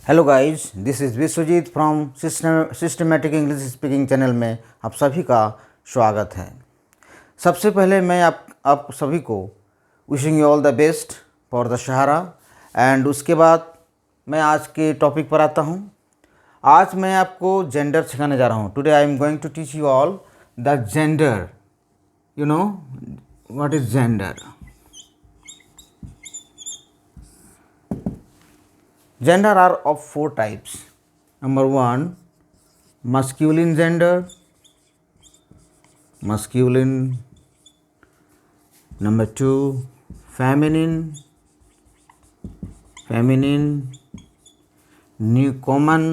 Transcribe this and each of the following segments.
Hello guys, this is Vishwajeet from systematic English speaking channel में आप सभी का स्वागत है। सबसे पहले मैं आप सभी को wishing you all the best for Dussehra. And उसके बाद मैं आज के टॉपिक पर आता हूँ। आज मैं आपको जेंडर सिखाने जा रहा हूँ। Today I am going to teach you all the gender. You know what is gender? Gender are of four types. Number one, masculine gender. Masculine. Number two, feminine. Feminine. New common.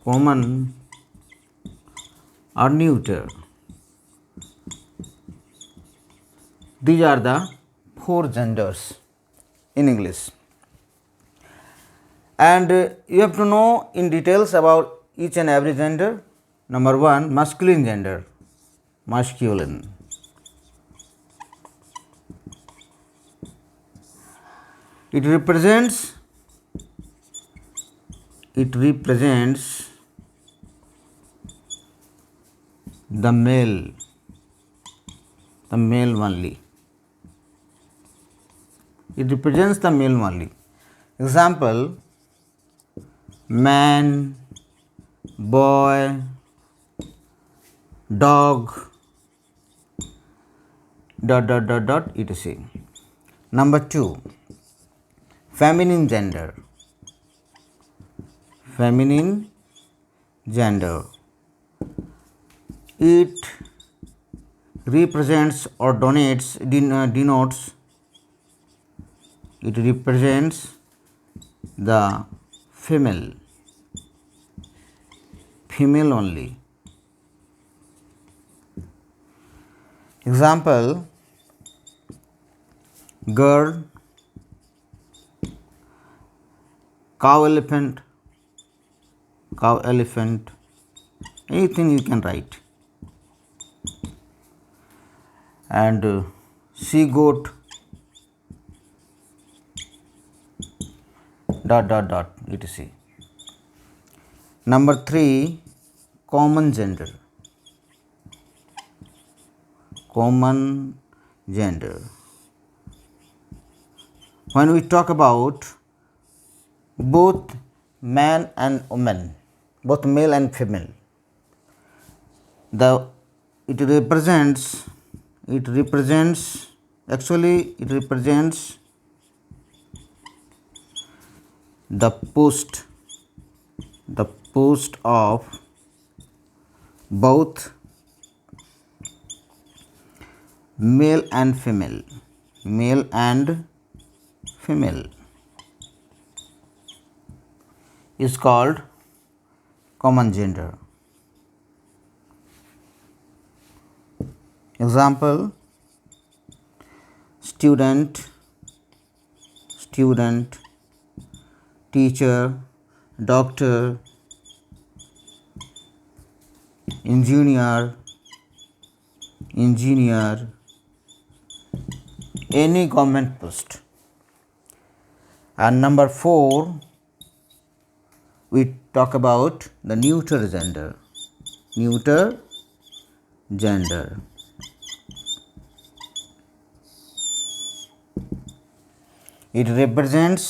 Common or neuter. These are the four genders in English. And you have to know in details about each and every gender. Number one, masculine gender. Masculine. It represents the male only. It represents the male only. Example: man, boy, dog, ... etc. Number two, feminine gender. Feminine gender. It represents or denotes. It represents the female only. Example: girl, cow, elephant, anything you can write. And she goat, ... etc. Number three, common gender. Common gender. When we talk about both man and woman, both male and female, it represents the post of both male and female is called common gender. Example: student, teacher, doctor, engineer, any government post. And number four, we talk about the neuter gender. It represents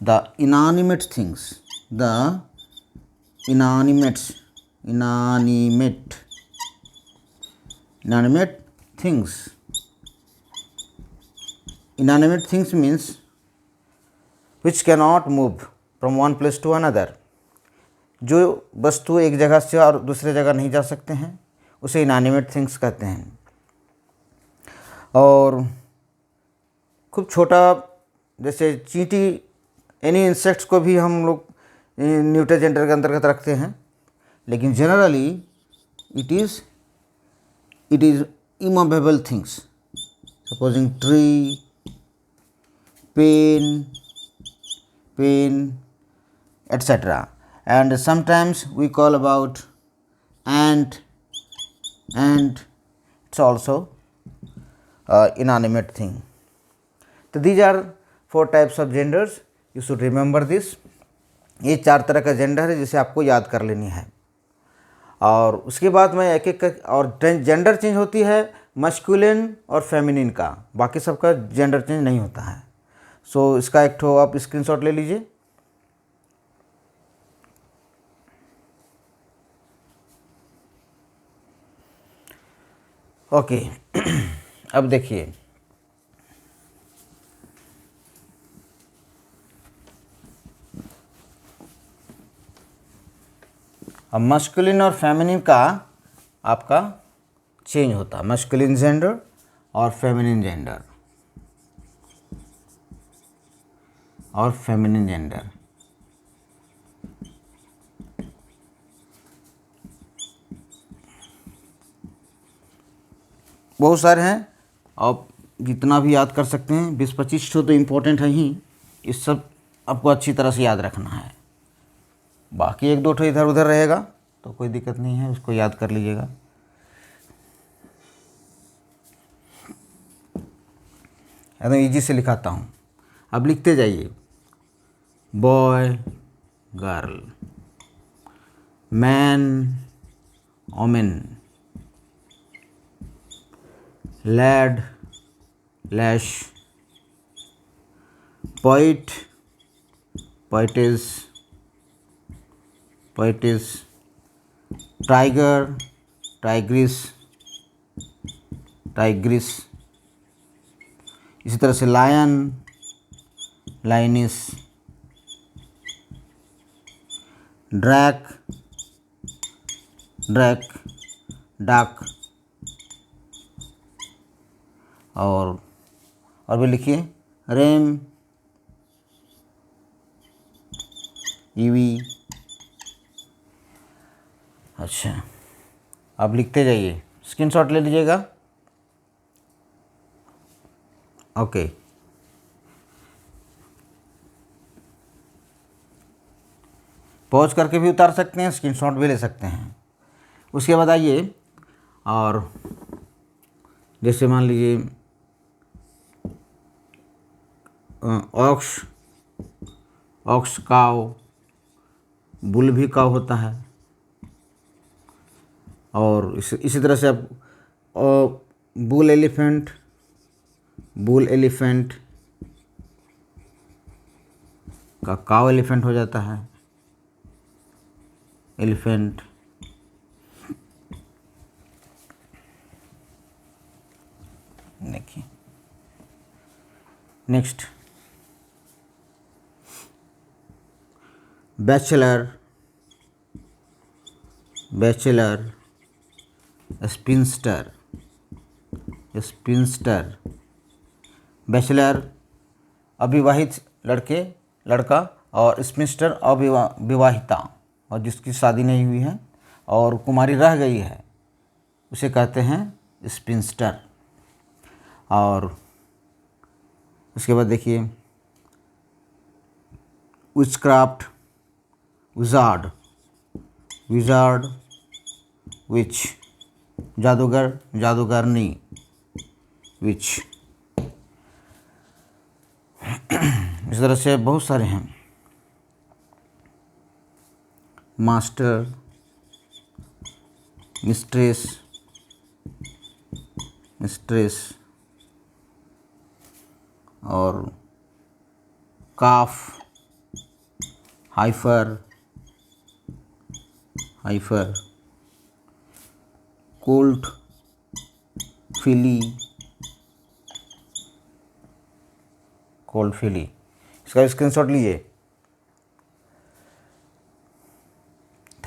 the inanimate things. Inanimate things. Inanimate things means which cannot move from one place to another. जो वस्तु एक जगह से और दूसरे जगह नहीं जा सकते हैं, उसे इनएनिमेट थिंग्स कहते हैं। और खूब छोटा जैसे चींटी, एनी इंसेक्ट्स को भी हम लोग न्यूटर जेंडर के अंतर्गत रखते हैं, लेकिन generally it is immovable things, supposing tree, pen, etc. And sometimes we call about ant, it's also inanimate thing. तो these are 4 types of genders, you should remember this. ये 4 तरह का जेंडर है जिसे आपको याद कर लेनी है। और उसके बाद में एक एक और जेंडर चेंज होती है मस्कुलिन और फेमिनिन का, बाकी सबका जेंडर चेंज नहीं होता है। सो इसका एक ठो आप स्क्रीनशॉट ले लीजिए। ओके अब देखिए, अब मस्कुलिन और फेमिनिन का आपका चेंज होता है, मस्कुलिन जेंडर और फेमिनिन जेंडर और फेमिनिन जेंडर। बहुत सारे हैं, आप जितना भी याद कर सकते हैं, 20-25 तो इम्पोर्टेंट है ही, इस सब आपको अच्छी तरह से याद रखना है। बाकी 1-2 इधर उधर रहेगा तो कोई दिक्कत नहीं है, उसको याद कर लीजिएगा। एकदम ईजी से लिखाता हूँ, अब लिखते जाइए। Boy girl, man women, lad lass, poet poetess poetess, tiger tigress tigress, इसी तरह से लायन लाइनिस, ड्रैक ड्रैक डाक, और भी लिखिए, रेम ईवी। अच्छा, अब लिखते जाइए, स्क्रीनशॉट ले लीजिएगा। ओके, पॉज करके भी उतार सकते हैं, स्क्रीनशॉट भी ले सकते हैं। उसके बाद आइए, और जैसे मान लीजिए ऑक्स, ऑक्स काव, बुल भी काव होता है, और इसी तरह से अब बुल एलिफेंट, बुल एलिफेंट का काव एलिफेंट हो जाता है, एलिफेंट। देखिए next, bachelor, bachelor, sphincter, sphincter, bachelor अविवाहित लड़के लड़का, और स्पिंस्टर अविवाहिता, और जिसकी शादी नहीं हुई है और कुमारी रह गई है उसे कहते हैं स्पिंस्टर। और उसके बाद देखिए, विचक्राफ्ट, विजार्ड, विजार्ड, विच, जादूगर जादूगरनी, विच। इस तरह से बहुत सारे हैं, मास्टर, मिस्ट्रेस, मिस्ट्रेस, और काफ, हाइफर, हाइफर, कोल्ट, फिली, कोल्ड फिली। इसका स्क्रीनशॉट लीजिए।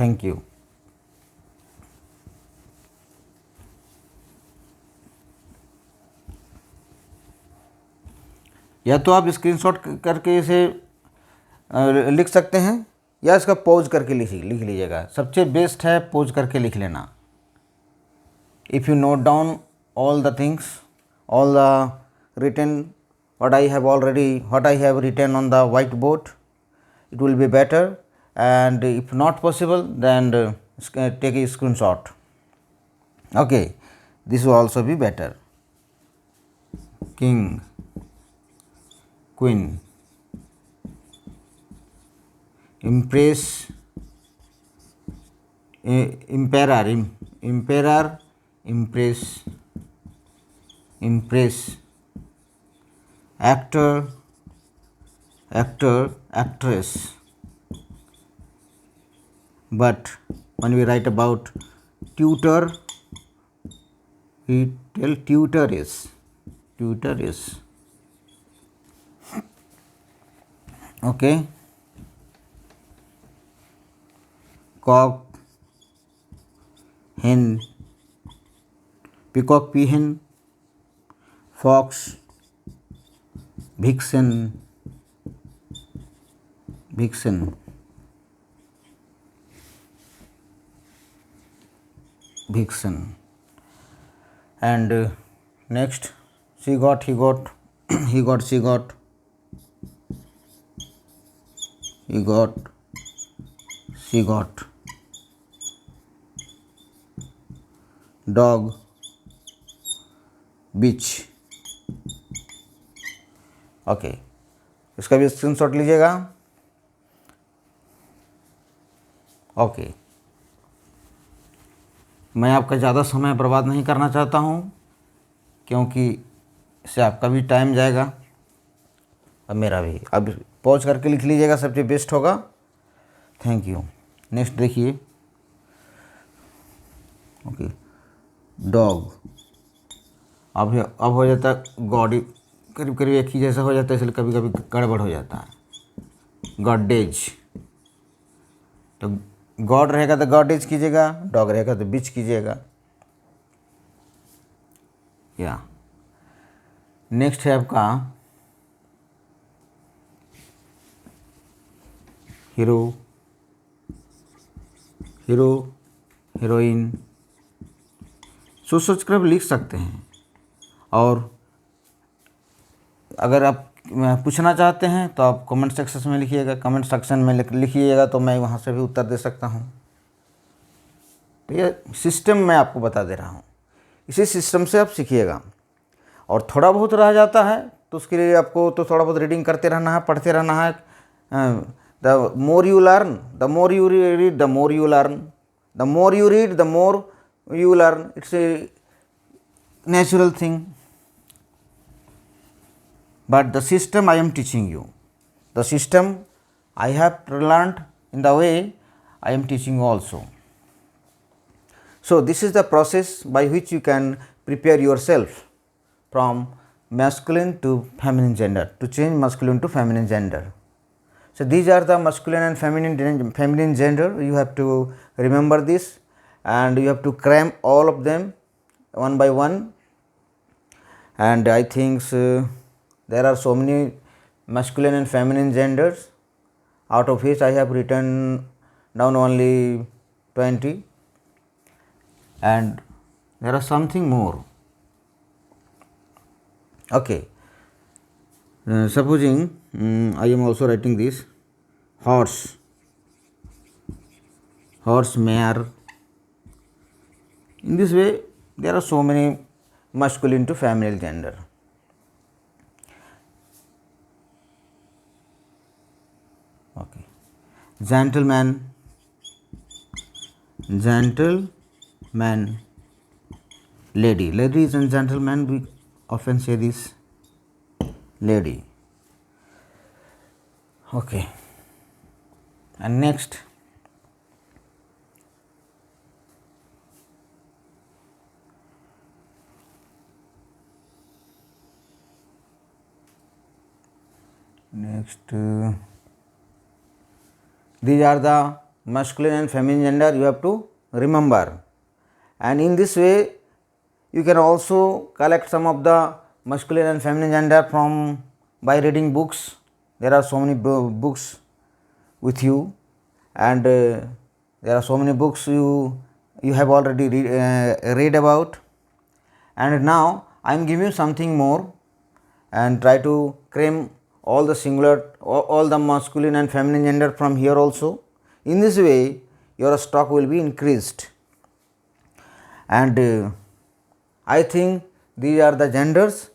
Thank you. या तो आप स्क्रीनशॉट करके इसे लिख सकते हैं, या इसका पॉज करके लिख लीजिएगा। सबसे बेस्ट है पॉज करके लिख लेना। If you note down all the things, all the written, what I have written on the whiteboard, it will be better. And if not possible, then take a screenshot. Okay, this will also be better. king, queen, empress, emperor, empress, actor, actress. But when we write about tutor, we tell tutor is. Okay. Cock, hen, peacock, peahen, fox, vixen, and next she got, he got, he got, she got, he got, she got, dog, bitch. Okay, इसका भी screenshot लीजिएगा. Okay, मैं आपका ज़्यादा समय बर्बाद नहीं करना चाहता हूँ, क्योंकि इससे आपका भी टाइम जाएगा और मेरा भी. अब पॉज करके लिख लीजिएगा, सबसे बेस्ट होगा. Thank you. नेक्स्ट देखिए. Okay, dog. अब हो जाता है गॉड, करीब करीब एक ही जैसा हो जाता है, इसलिए कभी कभी गड़बड़ हो जाता है. गॉडेज, तो गॉड रहेगा तो गॉडेज कीजिएगा, डॉग रहेगा तो बिच कीजिएगा. या नेक्स्ट है आपका हीरो, हीरोइन. सोच कर आप लिख सकते हैं. और अगर आप पूछना चाहते हैं तो आप कमेंट सेक्शन में लिखिएगा. कमेंट सेक्शन में लिखिएगा तो मैं वहाँ से भी उत्तर दे सकता हूँ. तो ये सिस्टम मैं आपको बता दे रहा हूँ, इसी सिस्टम से आप सीखिएगा. और थोड़ा बहुत रह जाता है तो उसके लिए आपको तो थोड़ा बहुत रीडिंग करते रहना है, पढ़ते रहना है. The more you learn, the more you read, the more you learn. The more you read, the more you learn. It's a natural thing, but the system I am teaching you, the system I have learned in the way I am teaching you also. So this is the process by which you can prepare yourself from masculine to feminine gender, to change masculine to feminine gender. So these are the masculine and feminine gender. You have to remember this, and you have to cram all of them one by one. And I think there are so many masculine and feminine genders, out of which I have written down only 20, and there are something more. Okay, supposing I am also writing this: horse, mare. In this way, there are so many masculine to feminine gender. Okay, gentleman, lady. Ladies and gentlemen, we often say this, lady. Okay, and next, these are the masculine and feminine gender you have to remember. And in this way, you can also collect some of the masculine and feminine gender from by reading books. There are so many books with you, and there are so many books you have already read about. And now I am giving you something more, and try to cram all the singular, all the masculine and feminine gender from here also. In this way, your stock will be increased. And I think these are the genders,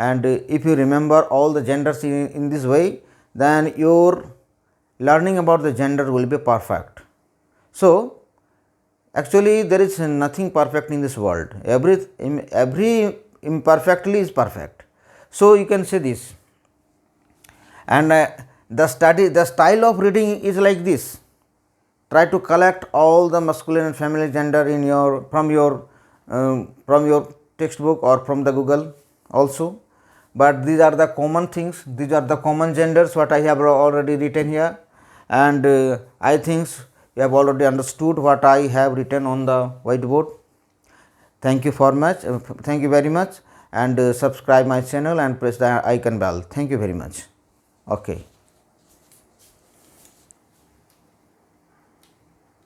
and if you remember all the genders in this way, then your learning about the gender will be perfect. So, actually there is nothing perfect in this world, every imperfectly is perfect. So, you can say this, and the style of reading is like this. Try to collect all the masculine and feminine gender in your from your textbook or from the Google also, but these are the common things, these are the common genders what I have already written here, and I think you have already understood what I have written on the whiteboard. Thank you for much, thank you very much, and subscribe my channel and press the icon bell. Thank you very much. Okay.